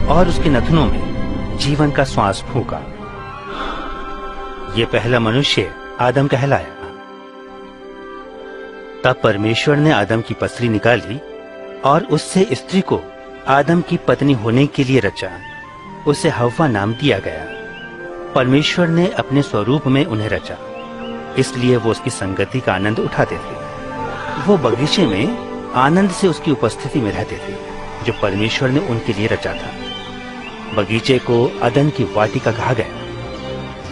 और उसके नथनों में जीवन का श्वास फूंका। ये पहला मनुष्य आदम कहलाया। तब परमेश्वर ने आदम की पसली निकाली और उससे स्त्री को आदम की पत्नी होने के लिए रचा। उसे हव्वा नाम दिया गया। परमेश्वर ने अपने स्वरूप में उन्हें रचा, इसलिए वो उसकी संगति का आनंद उठाते थे। वो बगीचे में आनंद से उसकी उपस्थिति में रहते थे, जो परमेश्वर ने उनके लिए रचा था। बगीचे को अदन की वाटिका कहा गया।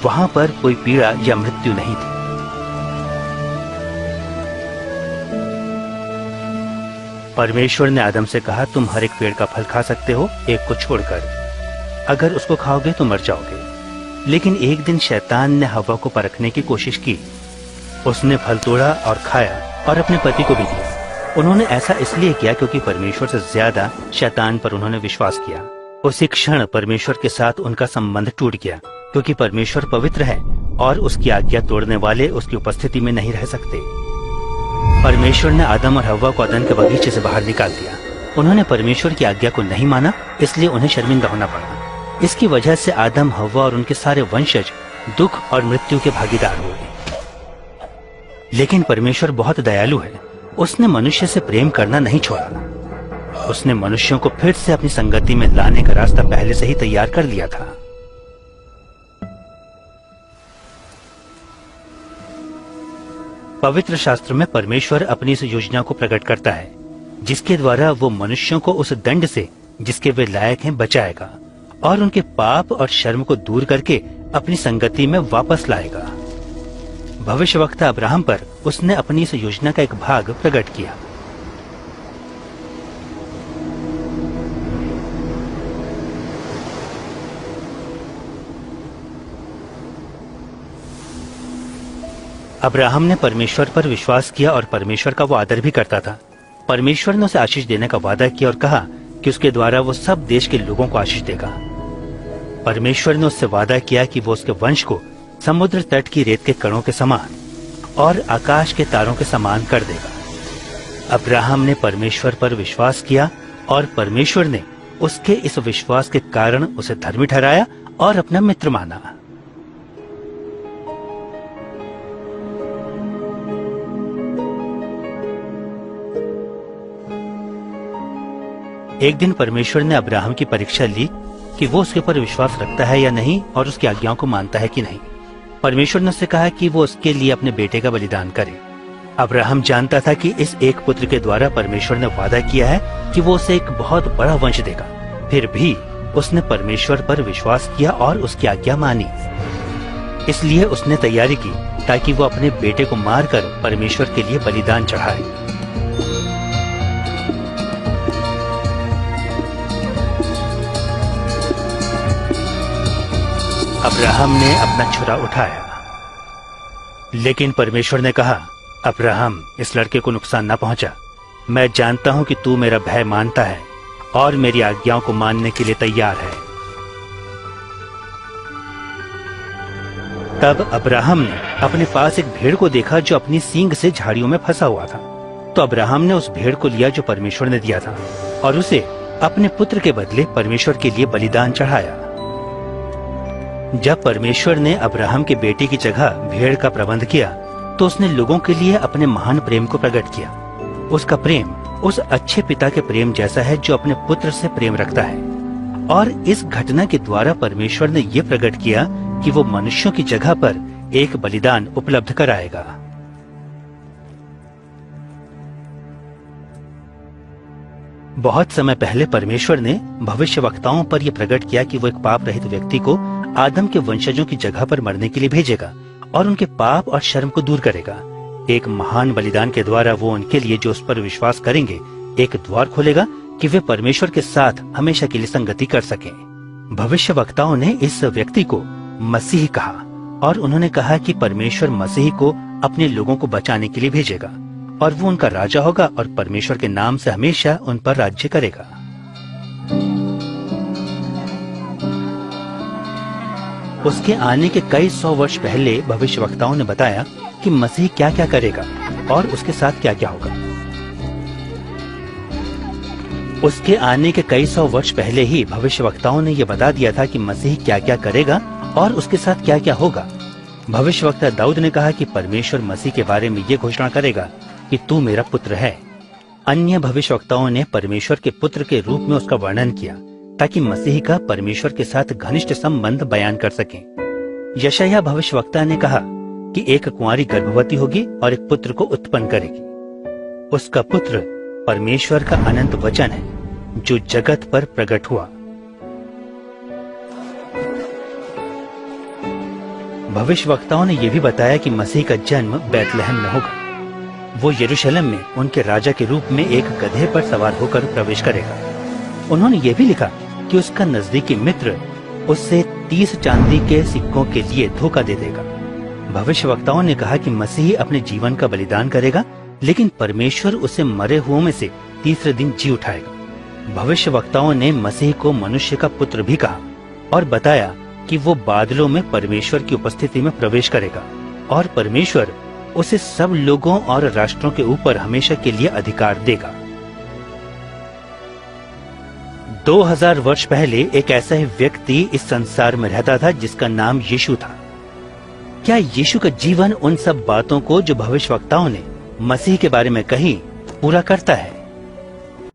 वहां पर कोई पीड़ा या मृत्यु नहीं थी। परमेश्वर ने आदम से कहा, तुम हर एक पेड़ का फल खा सकते हो, एक को छोड़कर। अगर उसको खाओगे तो मर जाओगे। लेकिन एक दिन शैतान ने हव्वा को परखने की कोशिश की। उसने फल तोड़ा और खाया और अपने पति को भी दिया। उन्होंने ऐसा इसलिए किया क्योंकि परमेश्वर से ज्यादा शैतान पर उन्होंने विश्वास किया। उसी क्षण परमेश्वर के साथ उनका संबंध टूट गया, क्योंकि परमेश्वर पवित्र है और उसकी आज्ञा तोड़ने वाले उसकी उपस्थिति में नहीं रह सकते। परमेश्वर ने आदम और हव्वा को अदन के बगीचे से बाहर निकाल दिया। उन्होंने परमेश्वर की आज्ञा को नहीं माना, इसलिए उन्हें शर्मिंदा होना पड़ा। इसकी वजह से आदम, हव्वा और उनके सारे वंशज दुख और मृत्यु के भागीदार हुए। लेकिन परमेश्वर बहुत दयालु है। उसने मनुष्य से प्रेम करना नहीं छोड़ा। उसने मनुष्यों को फिर से अपनी संगति में लाने का रास्ता पहले से ही तैयार कर लिया था। पवित्र शास्त्र में परमेश्वर अपनी इस योजना को प्रकट करता है, जिसके द्वारा वो मनुष्यों को उस दंड से जिसके वे लायक हैं बचाएगा और उनके पाप और शर्म को दूर करके अपनी संगति में वापस लाएगा। भविष्यवक्ता अब्राहम पर उसने अपनी इस योजना का एक भाग प्रकट किया। अब्राहम ने परमेश्वर पर विश्वास किया और परमेश्वर का वो आदर भी करता था। परमेश्वर ने उसे आशीष देने का वादा किया और कहा कि उसके द्वारा वो सब देश के लोगों को आशीष देगा। परमेश्वर ने उससे वादा किया कि वो उसके वंश को समुद्र तट की रेत के कणों के समान और आकाश के तारों के समान कर देगा। अब्राहम ने परमेश्वर पर विश्वास किया और परमेश्वर ने उसके इस विश्वास के कारण उसे धर्मी ठहराया और अपना मित्र माना। एक दिन परमेश्वर ने अब्राहम की परीक्षा ली कि वो उसके ऊपर विश्वास रखता है या नहीं और उसकी आज्ञाओं को मानता है कि नहीं। परमेश्वर ने उससे कहा कि वो उसके लिए अपने बेटे का बलिदान करे। अब्राहम जानता था कि इस एक पुत्र के द्वारा परमेश्वर ने वादा किया है कि वो उसे एक बहुत बड़ा वंश देगा। फिर भी उसने परमेश्वर पर विश्वास किया और उसकी आज्ञा मानी। इसलिए उसने तैयारी की ताकि वो अपने बेटे को मारकर परमेश्वर के लिए बलिदान चढ़ाए। अब्राहम ने अपना छुरा उठाया, लेकिन परमेश्वर ने कहा, अब्राहम, इस लड़के को नुकसान न पहुंचा। मैं जानता हूं कि तू मेरा भय मानता है और मेरी आज्ञाओं को मानने के लिए तैयार है। तब अब्राहम ने अपने पास एक भेड़ को देखा जो अपनी सींग से झाड़ियों में फंसा हुआ था। तो अब्राहम ने उस भेड़ को लिया जो परमेश्वर ने दिया था और उसे अपने पुत्र के बदले परमेश्वर के लिए बलिदान चढ़ाया। जब परमेश्वर ने अब्राहम के बेटे की जगह भेड़ का प्रबंध किया तो उसने लोगों के लिए अपने महान प्रेम को प्रकट किया। उसका प्रेम उस अच्छे पिता के प्रेम जैसा है जो अपने पुत्र से प्रेम रखता है। और इस घटना के द्वारा परमेश्वर ने यह प्रकट किया कि वो मनुष्यों की जगह पर एक बलिदान उपलब्ध कराएगा। बहुत समय पहले परमेश्वर ने भविष्यवक्ताओं पर यह प्रकट किया कि वो एक पाप रहित व्यक्ति को आदम के वंशजों की जगह पर मरने के लिए भेजेगा और उनके पाप और शर्म को दूर करेगा। एक महान बलिदान के द्वारा वो उनके लिए जो उस पर विश्वास करेंगे एक द्वार खोलेगा कि वे परमेश्वर के साथ हमेशा के लिए संगति कर सकें। भविष्यवक्ताओं ने इस व्यक्ति को मसीह कहा और उन्होंने कहा कि परमेश्वर मसीह को अपने लोगों को बचाने के लिए भेजेगा और वो उनका राजा होगा और परमेश्वर के नाम से हमेशा उन पर राज्य करेगा। उसके आने के कई 100 वर्ष पहले भविष्यवक्ताओं ने बताया कि मसीह क्या क्या करेगा और उसके साथ क्या क्या होगा। उसके आने के कई सौ वर्ष पहले ही भविष्यवक्ताओं ने यह बता दिया था कि मसीह क्या क्या करेगा और उसके साथ क्या क्या होगा। भविष्यवक्ता दाऊद ने कहा कि परमेश्वर मसीह के बारे में ये घोषणा करेगा कि तू मेरा पुत्र है। अन्य भविष्यवक्ताओं ने परमेश्वर के पुत्र के रूप में उसका वर्णन किया ताकि मसीह का परमेश्वर के साथ घनिष्ठ संबंध बयान कर सकें। यशायाह भविष्यवक्ता ने कहा कि एक कुंवारी गर्भवती होगी और एक पुत्र को उत्पन्न करेगी। उसका पुत्र परमेश्वर का अनंत वचन है जो जगत पर प्रकट हुआ। भविष्यवक्ताओं ने यह भी बताया कि मसीह का जन्म बैतलहम में होगा। वो यरूशलेम में उनके राजा के रूप में एक गधे पर सवार होकर प्रवेश करेगा। उन्होंने ये भी लिखा कि उसका नजदीकी मित्र उससे 30 चांदी के सिक्कों के लिए धोखा दे देगा। भविष्यवक्ताओं ने कहा कि मसीह अपने जीवन का बलिदान करेगा, लेकिन परमेश्वर उसे मरे हुओं में से तीसरे दिन जी उठाएगा। भविष्यवक्ताओं ने मसीह को मनुष्य का पुत्र भी कहा और बताया कि वो बादलों में परमेश्वर की उपस्थिति में प्रवेश करेगा और परमेश्वर उसे सब लोगों और राष्ट्रों के ऊपर हमेशा के लिए अधिकार देगा। 2000 वर्ष पहले एक ऐसा ही व्यक्ति इस संसार में रहता था जिसका नाम यीशु था। क्या यीशु का जीवन उन सब बातों को जो भविष्यवक्ताओं ने मसीह के बारे में कही पूरा करता है?